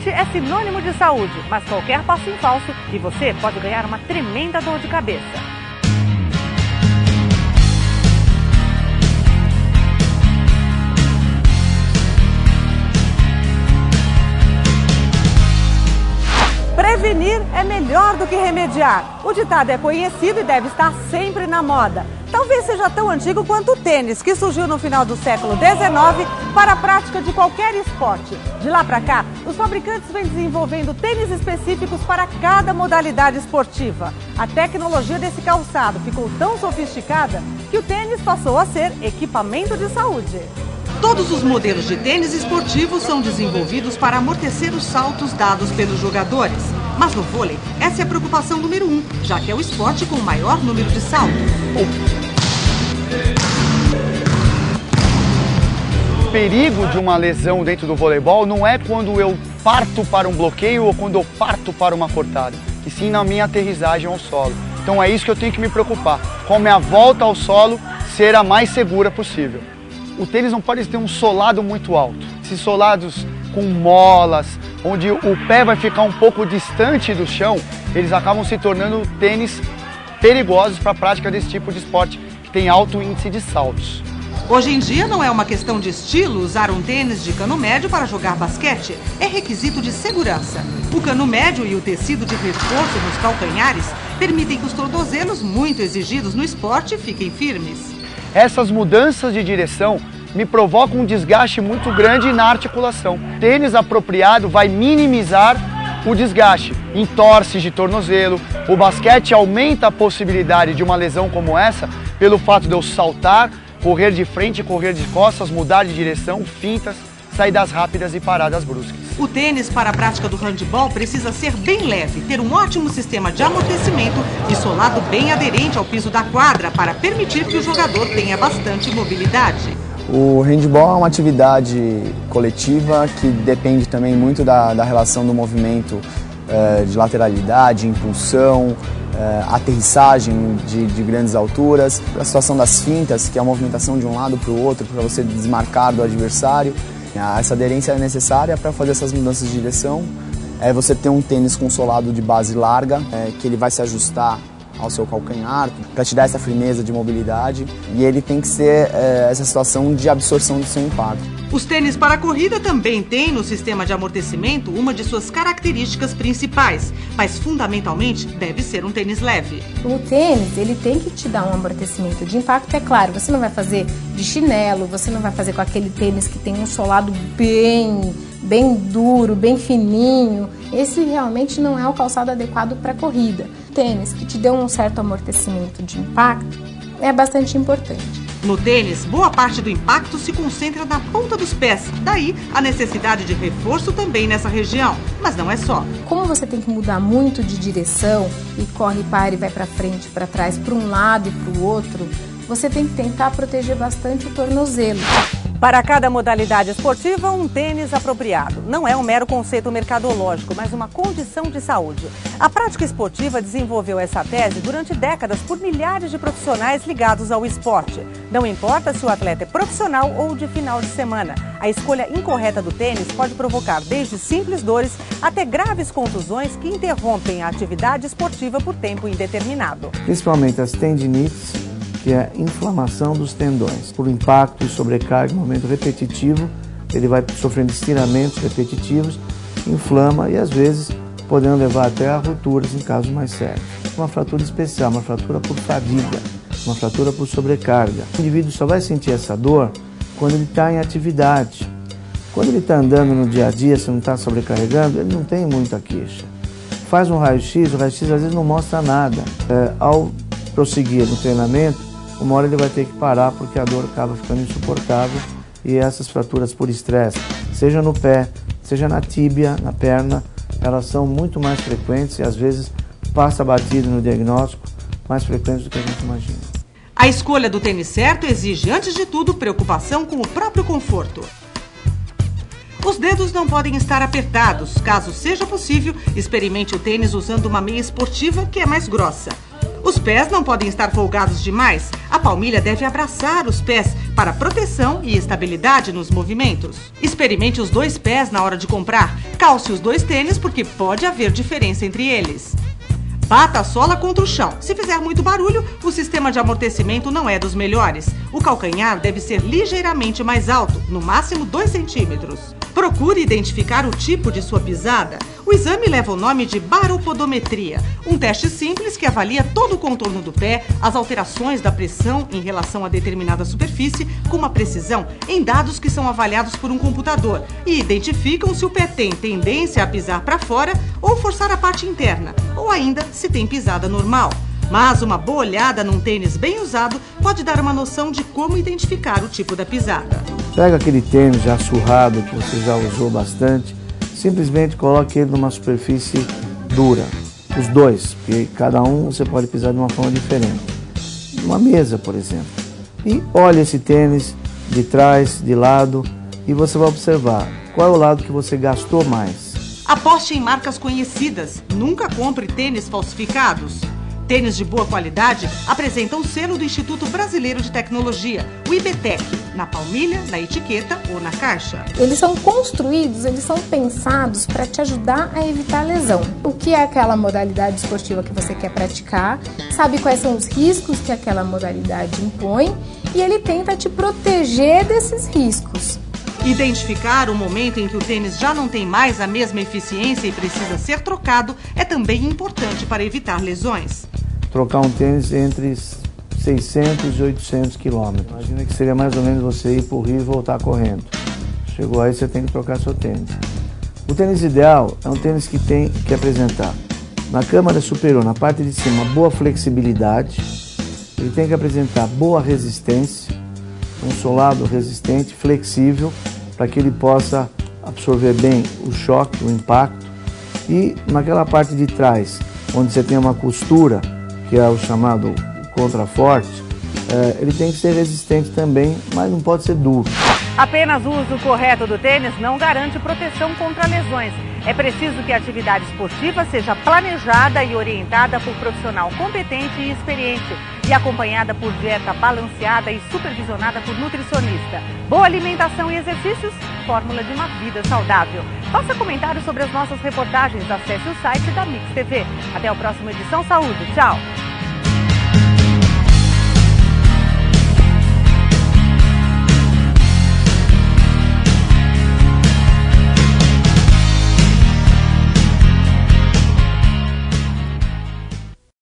basquete é sinônimo de saúde, mas qualquer passo em falso e você pode ganhar uma tremenda dor de cabeça. Prevenir é melhor do que remediar. O ditado é conhecido e deve estar sempre na moda. Talvez seja tão antigo quanto o tênis, que surgiu no final do século XIX para a prática de qualquer esporte. De lá para cá, os fabricantes vêm desenvolvendo tênis específicos para cada modalidade esportiva. A tecnologia desse calçado ficou tão sofisticada que o tênis passou a ser equipamento de saúde. Todos os modelos de tênis esportivos são desenvolvidos para amortecer os saltos dados pelos jogadores. Mas no vôlei, essa é a preocupação número 1, já que é o esporte com o maior número de saltos. O perigo de uma lesão dentro do voleibol não é quando eu parto para um bloqueio ou quando eu parto para uma cortada, e sim na minha aterrissagem ao solo. Então é isso que eu tenho que me preocupar, com a minha volta ao solo ser a mais segura possível. O tênis não pode ter um solado muito alto. Esses solados com molas, onde o pé vai ficar um pouco distante do chão, eles acabam se tornando tênis perigosos para a prática desse tipo de esporte, que tem alto índice de saltos. Hoje em dia não é uma questão de estilo usar um tênis de cano médio para jogar basquete, é requisito de segurança. O cano médio e o tecido de reforço nos calcanhares permitem que os tornozelos muito exigidos no esporte fiquem firmes. Essas mudanças de direção me provocam um desgaste muito grande na articulação. Tênis apropriado vai minimizar o desgaste. Entorses de tornozelo, o basquete aumenta a possibilidade de uma lesão como essa pelo fato de eu saltar, correr de frente, correr de costas, mudar de direção, fintas, saídas rápidas e paradas bruscas. O tênis para a prática do handebol precisa ser bem leve, ter um ótimo sistema de amortecimento e solado bem aderente ao piso da quadra para permitir que o jogador tenha bastante mobilidade. O handebol é uma atividade coletiva que depende também muito da relação do movimento de lateralidade, impulsão, aterrissagem de grandes alturas, a situação das fintas, que é a movimentação de um lado para o outro para você desmarcar do adversário. Essa aderência é necessária para fazer essas mudanças de direção. É você ter um tênis com solado de base larga, que ele vai se ajustar ao seu calcanhar, para te dar essa firmeza de mobilidade, e ele tem que ser essa situação de absorção do seu impacto. Os tênis para a corrida também têm no sistema de amortecimento uma de suas características principais, mas fundamentalmente deve ser um tênis leve. O tênis, ele tem que te dar um amortecimento de impacto, é claro, você não vai fazer de chinelo, você não vai fazer com aquele tênis que tem um solado bem duro, bem fininho. Esse realmente não é o calçado adequado para a corrida. Tênis que te dê um certo amortecimento de impacto é bastante importante. No tênis, boa parte do impacto se concentra na ponta dos pés. Daí, a necessidade de reforço também nessa região. Mas não é só. Como você tem que mudar muito de direção e corre, para e vai para frente, para trás, para um lado e para o outro, você tem que tentar proteger bastante o tornozelo. Para cada modalidade esportiva, um tênis apropriado. Não é um mero conceito mercadológico, mas uma condição de saúde. A prática esportiva desenvolveu essa tese durante décadas por milhares de profissionais ligados ao esporte. Não importa se o atleta é profissional ou de final de semana. A escolha incorreta do tênis pode provocar desde simples dores até graves contusões que interrompem a atividade esportiva por tempo indeterminado. Principalmente as tendinites, que é a inflamação dos tendões. Por impacto e sobrecarga, movimento repetitivo, ele vai sofrendo estiramentos repetitivos, inflama e às vezes podendo levar até a rupturas em casos mais sérios. Uma fratura especial, uma fratura por fadiga, uma fratura por sobrecarga. O indivíduo só vai sentir essa dor quando ele está em atividade. Quando ele está andando no dia a dia, se não está sobrecarregando, ele não tem muita queixa. Faz um raio-x, o raio-x às vezes não mostra nada. Ao prosseguir no treinamento, uma hora ele vai ter que parar porque a dor acaba ficando insuportável e essas fraturas por estresse, seja no pé, seja na tíbia, na perna, elas são muito mais frequentes e às vezes passa batido no diagnóstico, mais frequentes do que a gente imagina. A escolha do tênis certo exige, antes de tudo, preocupação com o próprio conforto. Os dedos não podem estar apertados. Caso seja possível, experimente o tênis usando uma meia esportiva que é mais grossa. Os pés não podem estar folgados demais. A palmilha deve abraçar os pés para proteção e estabilidade nos movimentos. Experimente os 2 pés na hora de comprar. Calce os 2 tênis porque pode haver diferença entre eles. Bata a sola contra o chão. Se fizer muito barulho, o sistema de amortecimento não é dos melhores. O calcanhar deve ser ligeiramente mais alto, no máximo 2 centímetros. Procure identificar o tipo de sua pisada. O exame leva o nome de baropodometria, um teste simples que avalia todo o contorno do pé, as alterações da pressão em relação a determinada superfície, com uma precisão em dados que são avaliados por um computador e identificam se o pé tem tendência a pisar para fora ou forçar a parte interna, ou ainda se tem pisada normal. Mas uma boa olhada num tênis bem usado pode dar uma noção de como identificar o tipo da pisada. Pega aquele tênis já surrado que você já usou bastante, simplesmente coloque ele numa superfície dura, os 2, porque cada um você pode pisar de uma forma diferente. Uma mesa, por exemplo. E olhe esse tênis de trás, de lado, e você vai observar qual é o lado que você gastou mais. Aposte em marcas conhecidas. Nunca compre tênis falsificados. Tênis de boa qualidade apresentam o selo do Instituto Brasileiro de Tecnologia, o IBTEC, na palmilha, na etiqueta ou na caixa. Eles são construídos, eles são pensados para te ajudar a evitar lesão. O que é aquela modalidade esportiva que você quer praticar, sabe quais são os riscos que aquela modalidade impõe e ele tenta te proteger desses riscos. Identificar o momento em que o tênis já não tem mais a mesma eficiência e precisa ser trocado é também importante para evitar lesões. Trocar um tênis entre 600 e 800 quilômetros. Imagina que seria mais ou menos você ir para o Rio e voltar correndo. Chegou aí, você tem que trocar seu tênis. O tênis ideal é um tênis que tem que apresentar na câmara superior, na parte de cima, boa flexibilidade. Ele tem que apresentar boa resistência, um solado resistente, flexível, para que ele possa absorver bem o choque, o impacto. E naquela parte de trás, onde você tem uma costura, que é o chamado contraforte, ele tem que ser resistente também, mas não pode ser duro. Apenas o uso correto do tênis não garante proteção contra lesões. É preciso que a atividade esportiva seja planejada e orientada por profissional competente e experiente e acompanhada por dieta balanceada e supervisionada por nutricionista. Boa alimentação e exercícios, fórmula de uma vida saudável. Faça comentários sobre as nossas reportagens, acesse o site da Mix TV. Até a próxima edição. Saúde, tchau!